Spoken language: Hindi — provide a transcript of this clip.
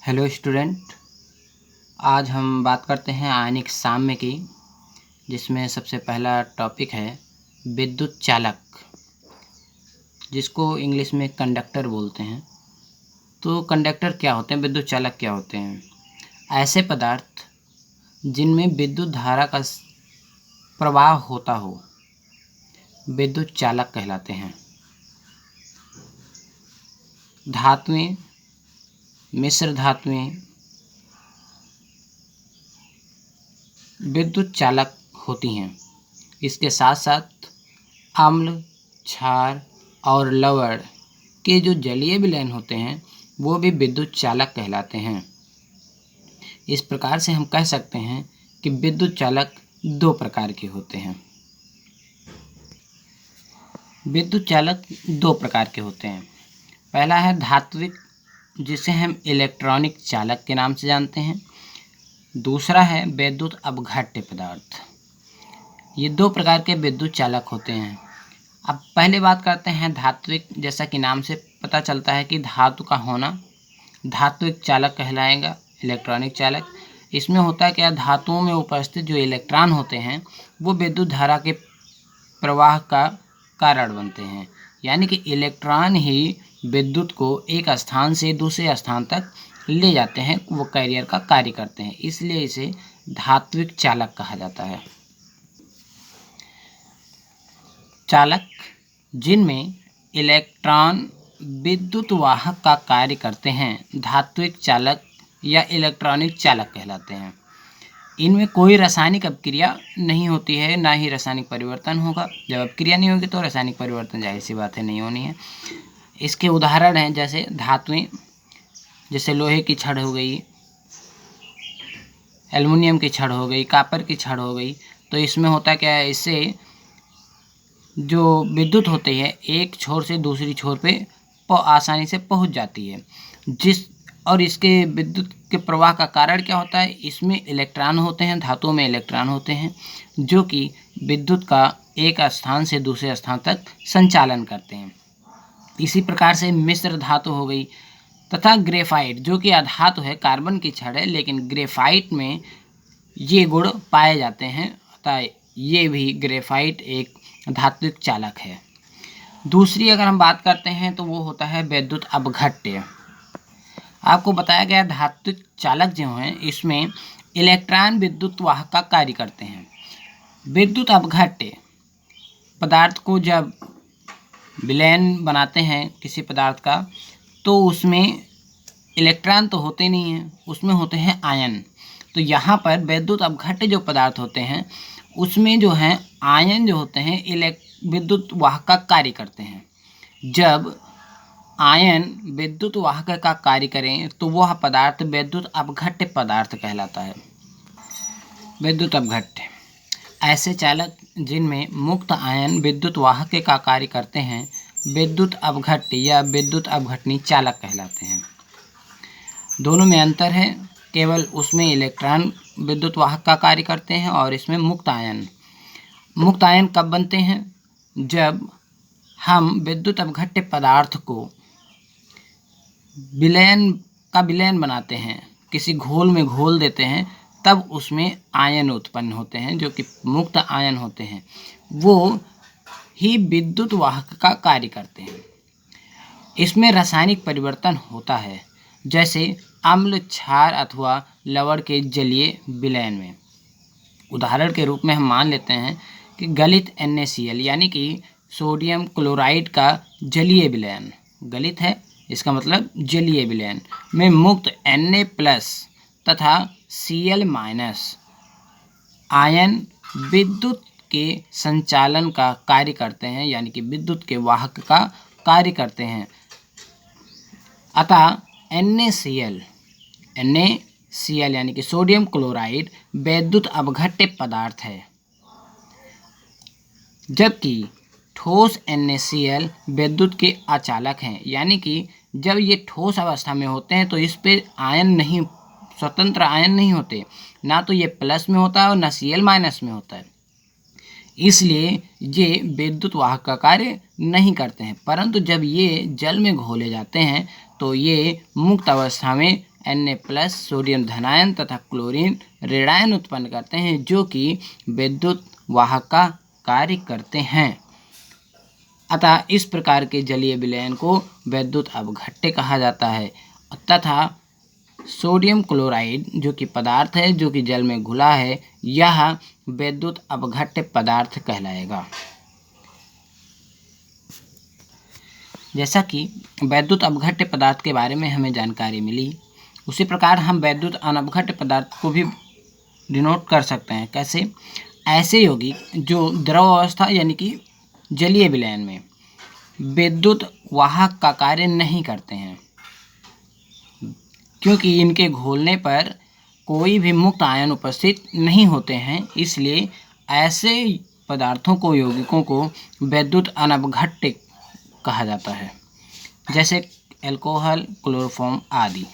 Hello student. आज हम बात करते हैं आयनिक साम्य की, जिसमें सबसे पहला टॉपिक है विद्युत चालक, जिसको इंग्लिश में कंडक्टर बोलते हैं। तो कंडक्टर क्या होते हैं, विद्युत चालक क्या होते हैं? ऐसे पदार्थ जिनमें विद्युत धारा का प्रवाह होता हो विद्युत चालक कहलाते हैं। धातुएं, मिश्र धातुएं विद्युत चालक होती हैं। इसके साथ साथ अम्ल, क्षार और लवण के जो जलीय विलयन होते हैं वो भी विद्युत चालक कहलाते हैं। इस प्रकार से हम कह सकते हैं कि विद्युत चालक दो प्रकार के होते हैं। विद्युत चालक दो प्रकार के होते हैं। पहला है धात्विक, जिसे हम इलेक्ट्रॉनिक चालक के नाम से जानते हैं। दूसरा है विद्युत अपघट्य पदार्थ। ये दो प्रकार के विद्युत चालक होते हैं। अब पहले बात करते हैं धात्विक। जैसा कि नाम से पता चलता है कि धातु का होना धात्विक चालक कहलाएगा, इलेक्ट्रॉनिक चालक। इसमें होता है क्या, धातुओं में उपस्थित जो इलेक्ट्रॉन होते हैं वो विद्युत धारा के प्रवाह का कारण बनते हैं। यानी कि इलेक्ट्रॉन ही विद्युत को एक स्थान से दूसरे स्थान तक ले जाते हैं, वो कैरियर का कार्य करते हैं, इसलिए इसे धात्विक चालक कहा जाता है। चालक जिनमें इलेक्ट्रॉन विद्युत वाहक का कार्य करते हैं धात्विक चालक या इलेक्ट्रॉनिक चालक कहलाते हैं। इनमें कोई रासायनिक अपक्रिया नहीं होती है, ना ही रासायनिक परिवर्तन होगा। जब अपक्रिया नहीं होगी तो रासायनिक परिवर्तन जाहिर सी बात है नहीं होनी है। इसके उदाहरण हैं जैसे धातुएं, जैसे लोहे की छड़ हो गई, एल्युमिनियम की छड़ हो गई, कॉपर की छड़ हो गई। तो इसमें होता क्या है, इससे जो विद्युत होती है एक छोर से दूसरी छोर पे आसानी से पहुंच जाती है। और इसके विद्युत के प्रवाह का कारण क्या होता है, इसमें इलेक्ट्रॉन होते हैं, धातुओं में इलेक्ट्रॉन होते हैं जो कि विद्युत का एक स्थान से दूसरे स्थान तक संचालन करते हैं। इसी प्रकार से मिश्र धातु हो गई तथा ग्रेफाइट, जो कि अधातु है, कार्बन की छड़ है, लेकिन ग्रेफाइट में ये गुण पाए जाते हैं, अतः ये भी ग्रेफाइट एक धात्विक चालक है। दूसरी अगर हम बात करते हैं तो वो होता है विद्युत अपघट्य। आपको बताया गया धात्विक चालक जो हैं इसमें इलेक्ट्रॉन विद्युत वाहक का कार्य करते हैं। विद्युत अपघट्य पदार्थ को जब विलयन बनाते हैं किसी पदार्थ का, तो उसमें इलेक्ट्रॉन तो होते नहीं हैं, उसमें होते हैं आयन। तो यहाँ पर विद्युत अपघट्य जो पदार्थ होते हैं उसमें जो हैं आयन जो होते हैं विद्युत वाहक का कार्य करते हैं। जब आयन विद्युत वाहक का कार्य करें तो वह पदार्थ विद्युत अपघट्य पदार्थ कहलाता है। विद्युत अपघट्य ऐसे चालक जिनमें मुक्त आयन विद्युत वाहक का कार्य करते हैं विद्युत अपघट्य या विद्युत अपघटनी चालक कहलाते हैं। दोनों में अंतर है, केवल उसमें इलेक्ट्रॉन विद्युत वाहक का कार्य करते हैं और इसमें मुक्त आयन। मुक्त आयन कब बनते हैं, जब हम विद्युत अपघट्य पदार्थ को विलयन बनाते हैं, किसी घोल में घोल देते हैं, तब उसमें आयन उत्पन्न होते हैं जो कि मुक्त आयन होते हैं, वो ही विद्युत वाहक का कार्य करते हैं। इसमें रासायनिक परिवर्तन होता है, जैसे अम्ल, क्षार अथवा लवण के जलीय विलयन में। उदाहरण के रूप में हम मान लेते हैं कि गलित NaCl यानी कि सोडियम क्लोराइड का जलीय विलयन, गलित है इसका मतलब जलीय विलयन में मुक्त Na+ तथा Cl- आयन विद्युत के संचालन का कार्य करते हैं, यानी कि विद्युत के वाहक का कार्य करते हैं। अतः NaCl यानी कि सोडियम क्लोराइड विद्युत अपघट्य पदार्थ है, जबकि ठोस NaCl विद्युत के अचालक हैं। यानी कि जब ये ठोस अवस्था में होते हैं तो इस पे आयन नहीं, स्वतंत्र आयन नहीं होते, ना तो ये प्लस में होता है और ना Cl- में होता है, इसलिए ये विद्युत वाहक का कार्य नहीं करते हैं। परंतु जब ये जल में घोले जाते हैं तो ये मुक्त अवस्था में Na+ सोडियम धनायन तथा क्लोरीन ऋणायन उत्पन्न करते हैं, जो कि विद्युत वाहक का कार्य करते हैं। अतः इस प्रकार के जलीय विलयन को विद्युत अपघट्य कहा जाता है तथा सोडियम क्लोराइड जो कि पदार्थ है, जो कि जल में घुला है, यह विद्युत अपघट्य पदार्थ कहलाएगा। जैसा कि विद्युत अपघट्य पदार्थ के बारे में हमें जानकारी मिली, उसी प्रकार हम विद्युत अनपघट्य पदार्थ को भी डिनोट कर सकते हैं। कैसे? ऐसे यौगिक जो द्रव अवस्था यानी कि जलीय विलयन में विद्युत वाहक का कार्य नहीं करते हैं, क्योंकि इनके घोलने पर कोई भी मुक्त आयन उपस्थित नहीं होते हैं, इसलिए ऐसे पदार्थों को, यौगिकों को विद्युत अनपघट्य कहा जाता है, जैसे अल्कोहल, क्लोरोफॉर्म आदि।